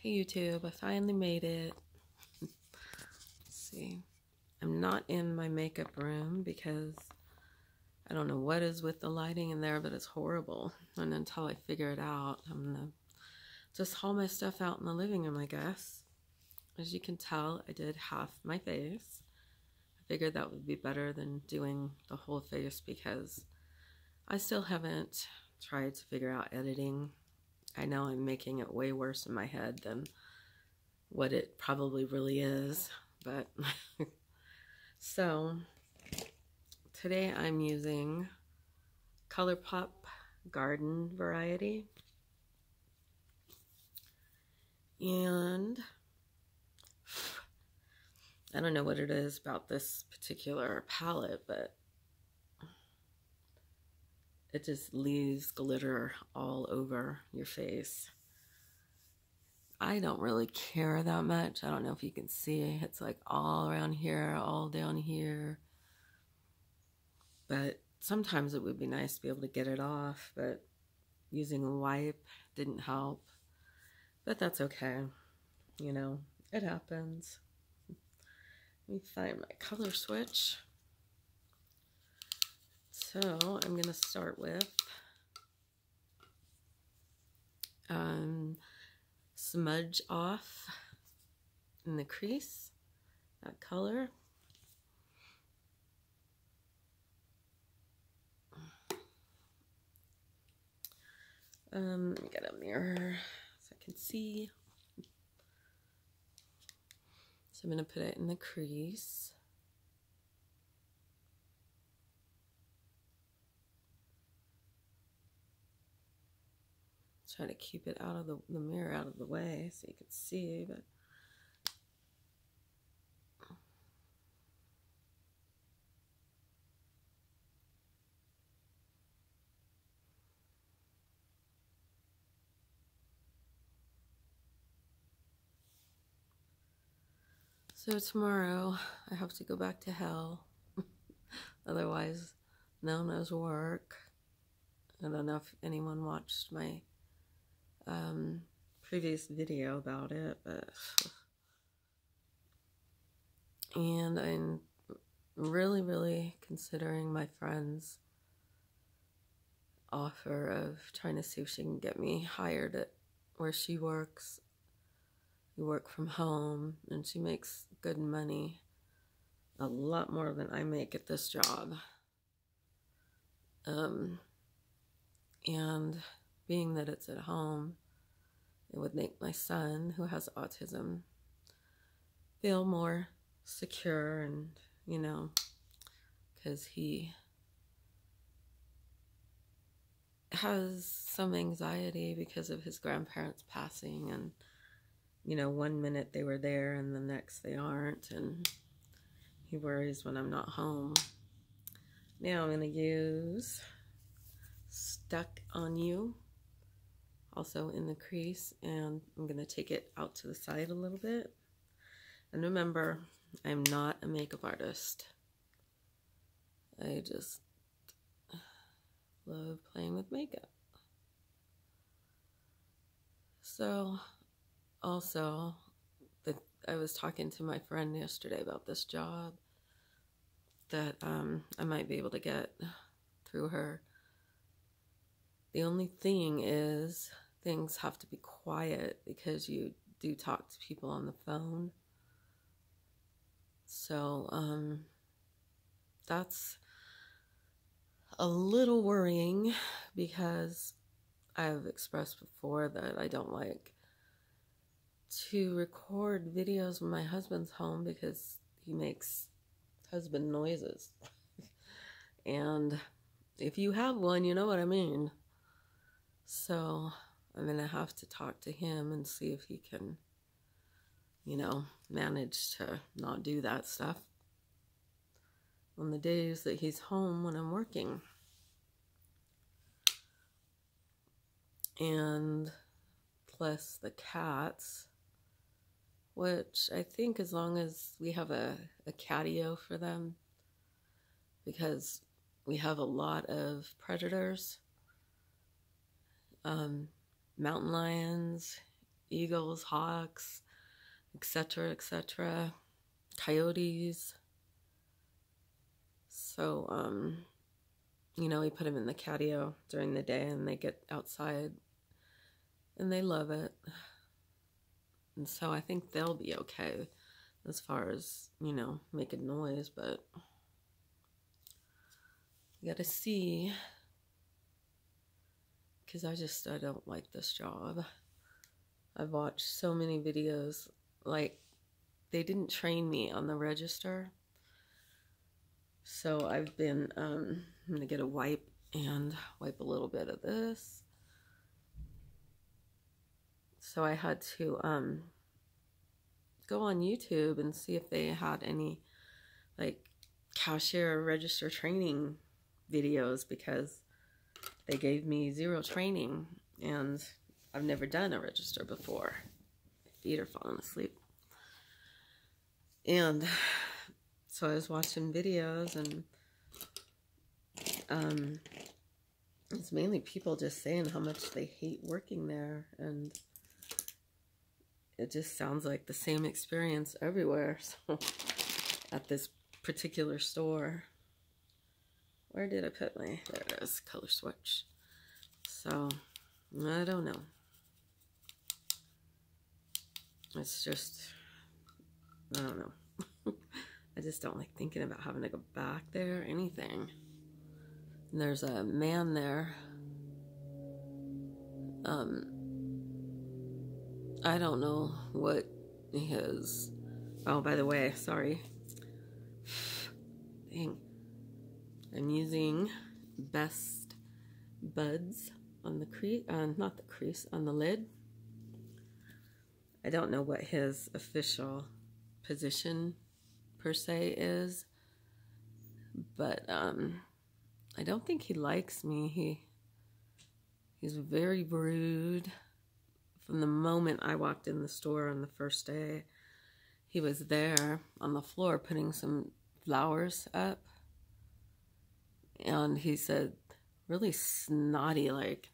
Hey YouTube, I finally made it. Let's see. I'm not in my makeup room because I don't know what is with the lighting in there, but it's horrible. And until I figure it out, I'm gonna just haul my stuff out in the living room, I guess. As you can tell, I did half my face. I figured that would be better than doing the whole face because I still haven't tried to figure out editing. I know I'm making it way worse in my head than what it probably really is, but so today I'm using ColourPop Garden variety, and I don't know what it is about this particular palette, but it just leaves glitter all over your face. I don't really care that much. I don't know if you can see. It's like all around here, all down here. But sometimes it would be nice to be able to get it off, but using a wipe didn't help. But that's okay. You know, it happens. Let me find my color switch. So I'm going to start with Smudge Off in the crease, that color. Let me get a mirror so I can see. So I'm going to put it in the crease. Try to keep it out of the mirror out of the way so you can see, but so tomorrow I have to go back to hell. Otherwise known as work. I don't know if anyone watched my previous video about it, but and I'm really considering my friend's offer of trying to see if she can get me hired at where she works. We work from home and she makes good money, a lot more than I make at this job. And being that it's at home, it would make my son, who has autism, feel more secure, and, you know, because he has some anxiety because of his grandparents passing, and, you know, one minute they were there and the next they aren't, and he worries when I'm not home. Now I'm going to use Stuck on You, also in the crease, and I'm going to take it out to the side a little bit. And remember, I'm not a makeup artist. I just love playing with makeup. So, also, I was talking to my friend yesterday about this job that I might be able to get through her. The only thing is, things have to be quiet because you do talk to people on the phone. So, that's a little worrying because I've expressed before that I don't like to record videos when my husband's home because he makes husband noises. And if you have one, you know what I mean. So I'm going to have to talk to him and see if he can, you know, manage to not do that stuff on the days that he's home when I'm working. And plus the cats, which I think as long as we have a catio for them, because we have a lot of predators, mountain lions, eagles, hawks, etc., etc., coyotes. So, you know, we put them in the catio during the day and they get outside and they love it. And so I think they'll be okay as far as, you know, making noise, but you gotta see, because I don't like this job. I've watched so many videos, like, they didn't train me on the register. So I've been, I'm gonna get a wipe and wipe a little bit of this. So I had to go on YouTube and see if they had any like cashier register training videos, because they gave me zero training and I've never done a register before. My feet are falling asleep. And so I was watching videos, and it's mainly people just saying how much they hate working there, and it just sounds like the same experience everywhere. So at this particular store, where did I put my, there it is, color switch. So I don't know. It's just, I don't know. I just don't like thinking about having to go back there or anything. And there's a man there. I don't know what his, oh, by the way, sorry. Dang. I'm using Best Buds on the crease, not the crease, on the lid. I don't know what his official position per se is, but I don't think he likes me. He's very rude. From the moment I walked in the store on the first day, he was there on the floor putting some flowers up, and he said really snotty, like,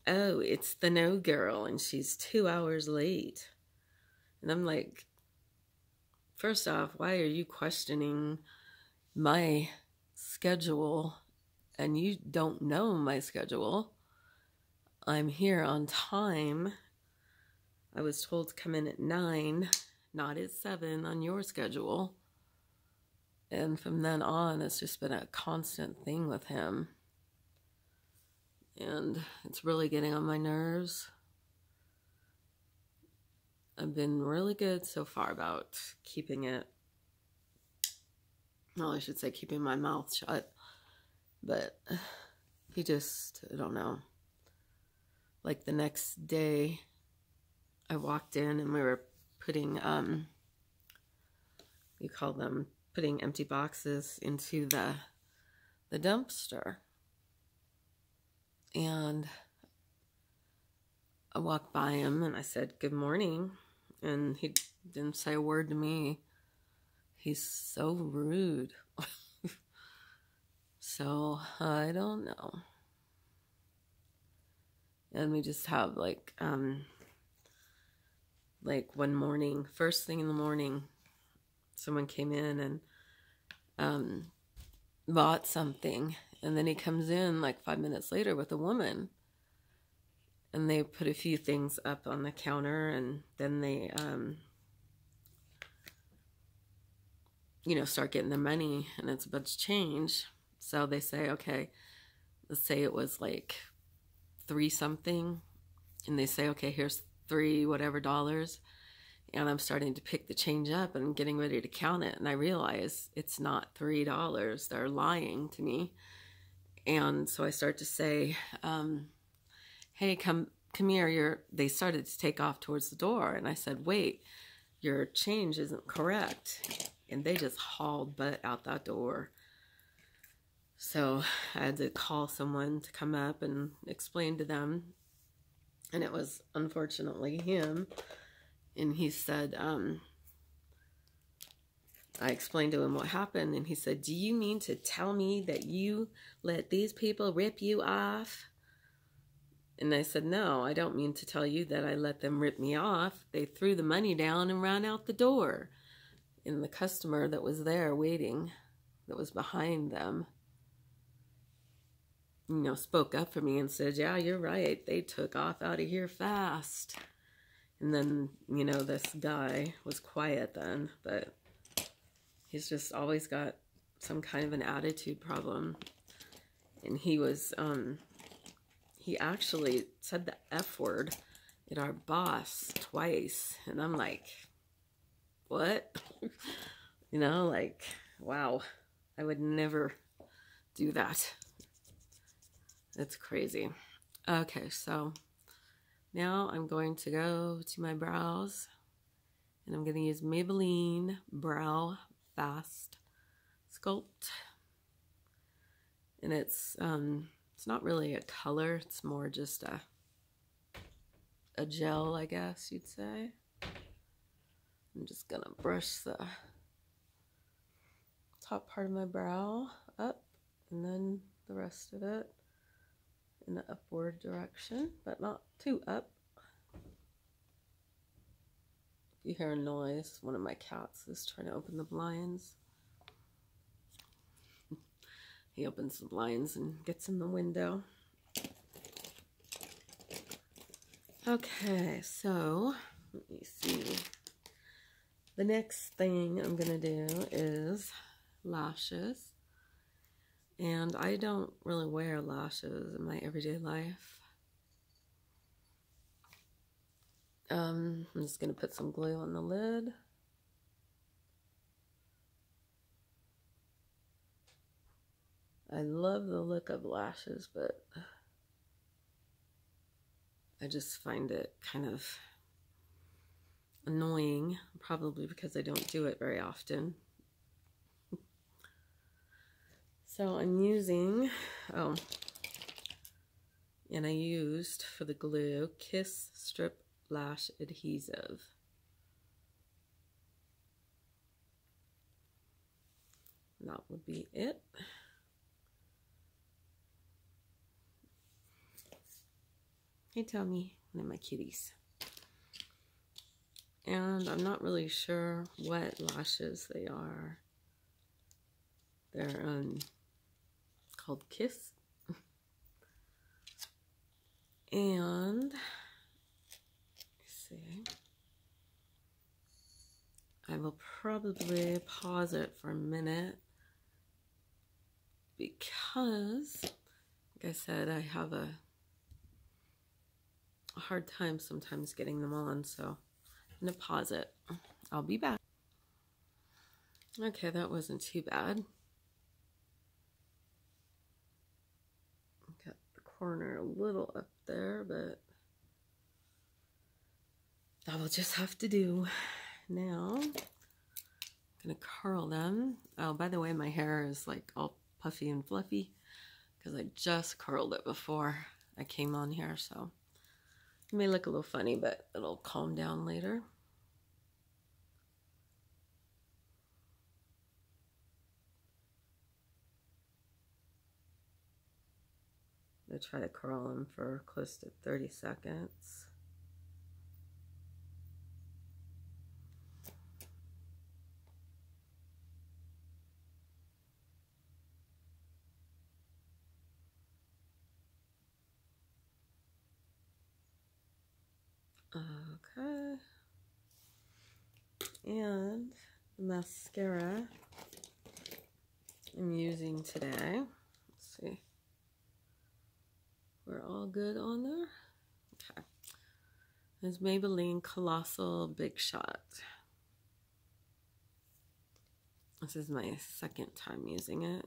oh, it's the no girl and she's 2 hours late. And I'm like, first off, why are you questioning my schedule? And you don't know my schedule. I'm here on time. I was told to come in at 9, not at 7 on your schedule. And from then on, it's just been a constant thing with him. And it's really getting on my nerves. I've been really good so far about keeping it, well, I should say keeping my mouth shut. But he just, I don't know. Like the next day, I walked in and we were putting, you call them, putting empty boxes into the dumpster. And I walked by him and I said, good morning. And he didn't say a word to me. He's so rude. So I don't know. And we just have like one morning, first thing in the morning, someone came in and bought something. And then he comes in like 5 minutes later with a woman. And they put a few things up on the counter, and then they, you know, start getting their money, and it's a bunch of change. So they say, okay, let's say it was like 3 something, and they say, okay, here's 3 whatever dollars, and I'm starting to pick the change up and getting ready to count it, and I realize it's not $3. They're lying to me. And so I start to say, hey, come here, they started to take off towards the door, and I said, wait, your change isn't correct. And they just hauled butt out that door. So I had to call someone to come up and explain to them, and it was unfortunately him. And he said, I explained to him what happened, and he said, do you mean to tell me that you let these people rip you off? And I said, no, I don't mean to tell you that I let them rip me off. They threw the money down and ran out the door. And the customer that was there waiting, that was behind them, you know, spoke up for me and said, yeah, you're right. They took off out of here fast. And then, you know, this guy was quiet then, but he's just always got some kind of an attitude problem. And he was, he actually said the F word at our boss twice. And I'm like, what? You know, like, wow, I would never do that. It's crazy. Okay, so now I'm going to go to my brows, and I'm going to use Maybelline Brow Fast Sculpt. And it's not really a color, it's more just a gel, I guess you'd say. I'm just gonna brush the top part of my brow up, and then the rest of it in the upward direction, but not too up. You hear a noise, one of my cats is trying to open the blinds. He opens the blinds and gets in the window. Okay, so let me see. The next thing I'm gonna do is lashes. And I don't really wear lashes in my everyday life. I'm just gonna put some glue on the lid. I love the look of lashes, but I just find it kind of annoying, probably because I don't do it very often. So I'm using, and I used for the glue, Kiss Strip Lash Adhesive. And that would be it. Hey Tommy, one of my kitties. And I'm not really sure what lashes they are. They're called Kiss. And let's see. I will probably pause it for a minute because, like I said, I have a hard time sometimes getting them on, so I'm going to pause it. I'll be back. Okay, that wasn't too bad. Got the corner a little up there, but that will just have to do. Now, I'm going to curl them. Oh, by the way, my hair is like all puffy and fluffy because I just curled it before I came on here, so it may look a little funny, but it'll calm down later. I try to curl them for close to 30 seconds. Okay. And the mascara I'm using today. Let's see. We're all good on there? Okay. It's Maybelline Colossal Big Shot. This is my second time using it.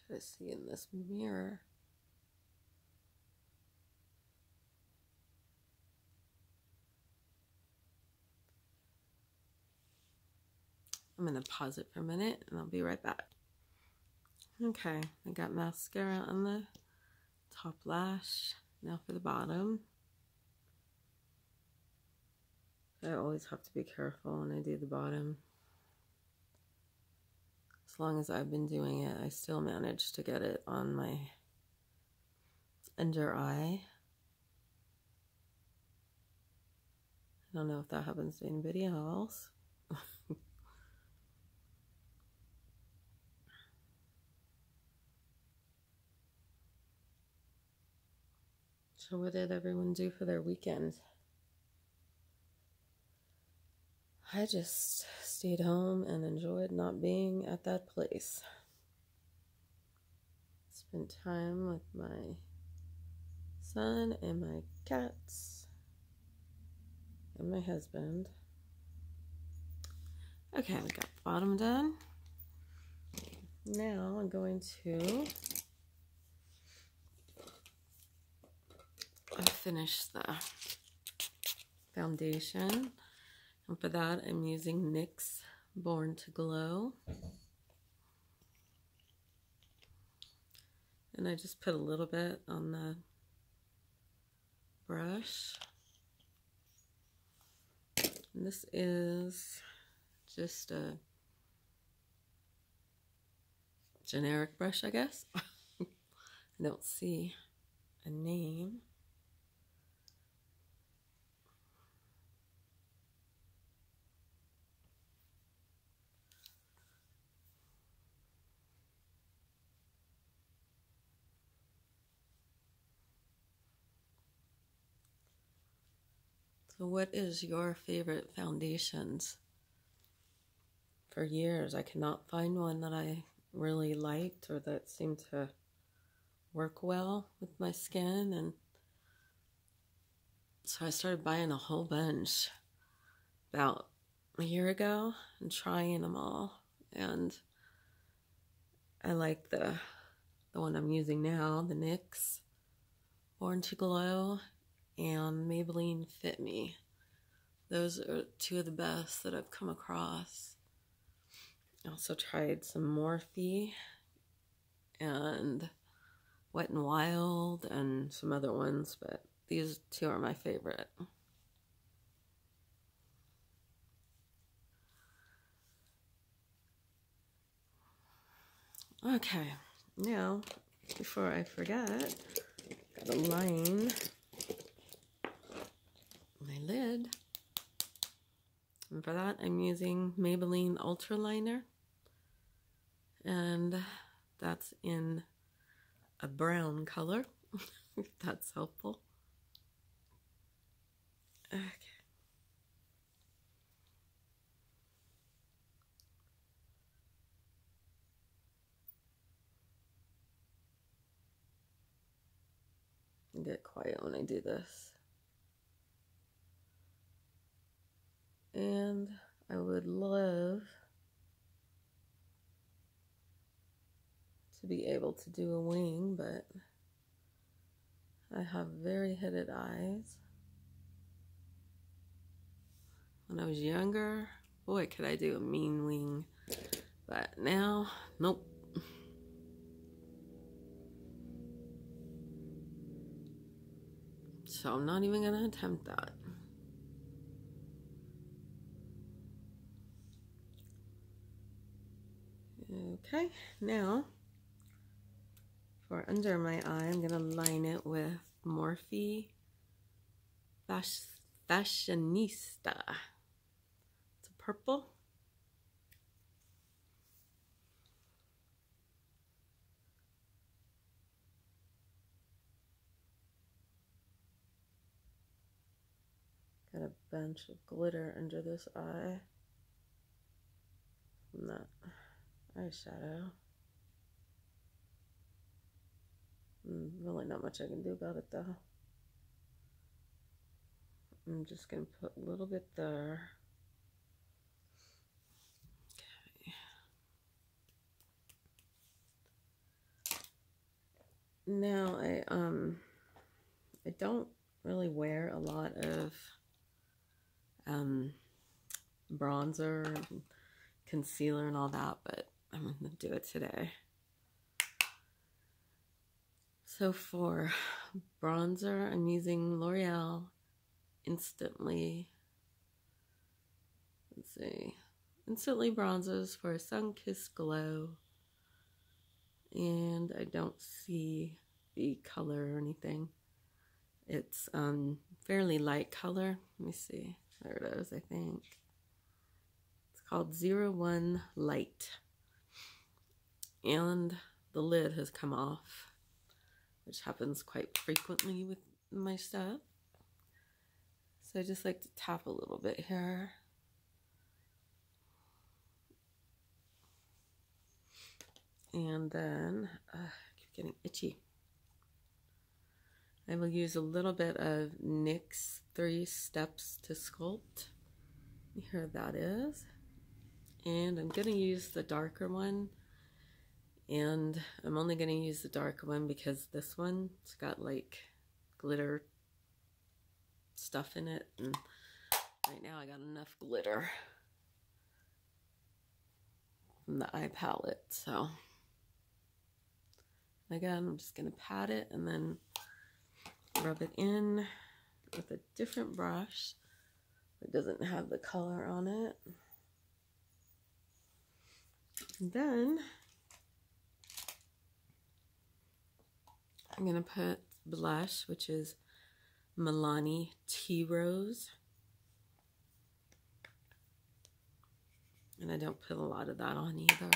Try to see in this mirror. I'm going to pause it for a minute and I'll be right back. Okay, I got mascara on the top lash. Now for the bottom. I always have to be careful when I do the bottom. As long as I've been doing it, I still manage to get it on my under eye. I don't know if that happens to anybody else. So what did everyone do for their weekend? I just stayed home and enjoyed not being at that place. Spent time with my son and my cats and my husband. Okay, we got the bottom done. Now I'm going to finish the foundation. And for that, I'm using NYX Born to Glow. And I just put a little bit on the brush. And this is just a generic brush, I guess. I don't see a name. So what is your favorite foundations? For years, I cannot find one that I really liked or that seemed to work well with my skin. And so I started buying a whole bunch about a year ago and trying them all. And I like the one I'm using now, the NYX Born to Glow and Maybelline Fit Me. Those are two of the best that I've come across. I also tried some Morphe and Wet n Wild and some other ones, but these two are my favorite. Okay, now, before I forget, gotta line my lid. And for that, I'm using Maybelline Ultra Liner. And that's in a brown color, if that's helpful. Okay. I get quiet when I do this. And I would love to be able to do a wing, but I have very hooded eyes. When I was younger, boy, could I do a mean wing. But now, nope. So I'm not even gonna attempt that. Okay, now for under my eye, I'm gonna line it with Morphe Fashionista. It's a purple. Got a bunch of glitter under this eye from that eyeshadow. Really not much I can do about it though. I'm just going to put a little bit there. Okay. Now I don't really wear a lot of bronzer and concealer and all that, but I'm going to do it today. So for bronzer, I'm using L'Oreal Instantly. Let's see. Instantly bronzers for a sun-kissed glow. And I don't see the color or anything. It's fairly light color. Let me see. There it is, I think. It's called 01 Light. And the lid has come off, which happens quite frequently with my stuff. So I just like to tap a little bit here. And then, I keep getting itchy. I will use a little bit of NYX 3 Steps to Sculpt. Here that is. And I'm going to use the darker one. And I'm only going to use the darker one because this one, it's got like glitter stuff in it. And right now I got enough glitter from the eye palette. So again, I'm just going to pat it and then rub it in with a different brush that doesn't have the color on it. And then I'm going to put blush, which is Milani Tea Rose. And I don't put a lot of that on either.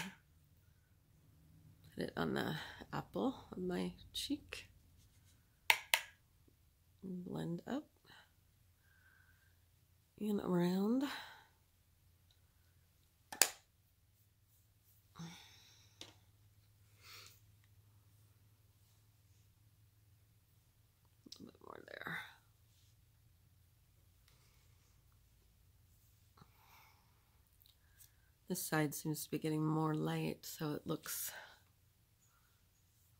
Put it on the apple of my cheek. And blend up and around. A little bit more there. This side seems to be getting more light, so it looks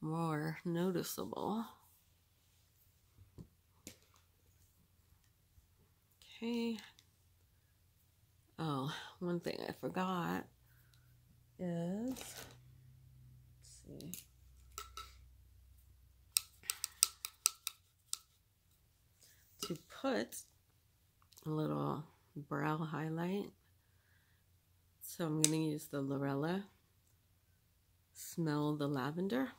more noticeable. Okay. Oh, one thing I forgot is, let's see. To put a little brow highlight. So I'm going to use the Lorella Smell the Lavender.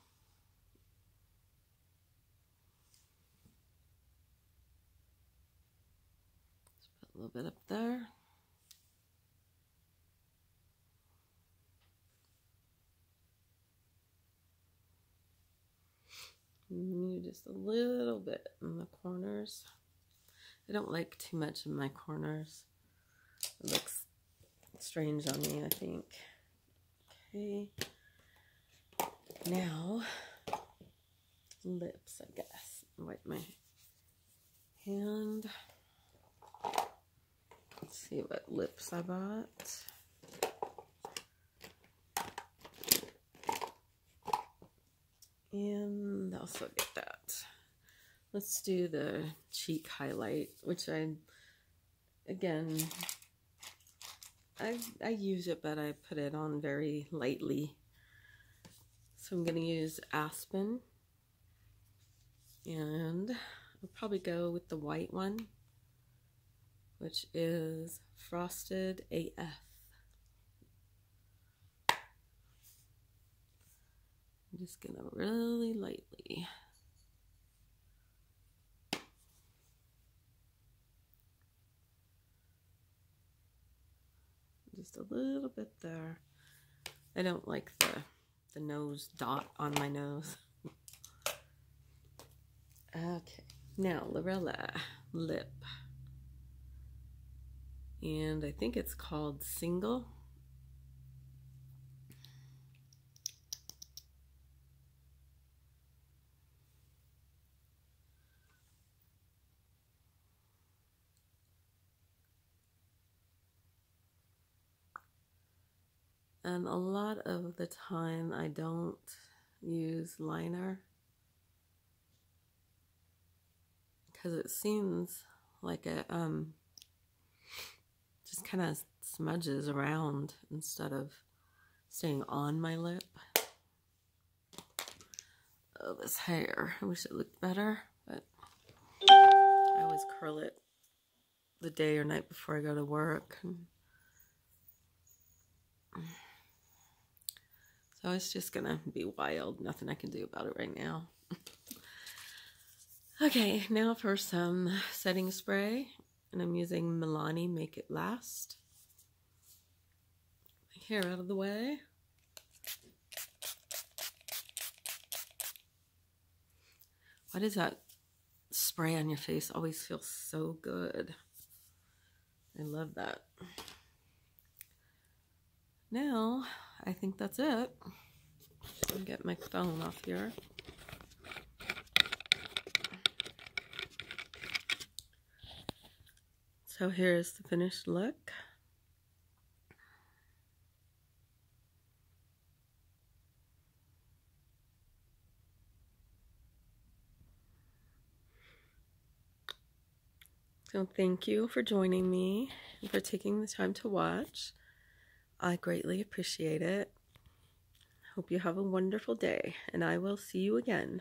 Just put a little bit up there. Maybe just a little bit in the corners. I don't like too much in my corners. It looks strange on me, I think. Okay. Now, lips, I guess. Wipe my hand. Let's see what lips I bought. And also get that. Let's do the cheek highlight, which I use it, but I put it on very lightly. So I'm going to use Aspen. And I'll probably go with the white one, which is Frosted AF. I'm just going to really lightly. Just a little bit there. I don't like the nose dot on my nose. Okay, now Lorella lip. And I think it's called Single. And a lot of the time I don't use liner because it seems like it just kind of smudges around instead of staying on my lip. Oh, this hair. I wish it looked better, but I always curl it the day or night before I go to work. So it's just gonna be wild. Nothing I can do about it right now. Okay, now for some setting spray. And I'm using Maybelline Make It Last. Hair out of the way. Why does that spray on your face always feel so good? I love that. Now, I think that's it. I'll get my phone off here. So here's the finished look. So thank you for joining me and for taking the time to watch. I greatly appreciate it. Hope you have a wonderful day, and I will see you again.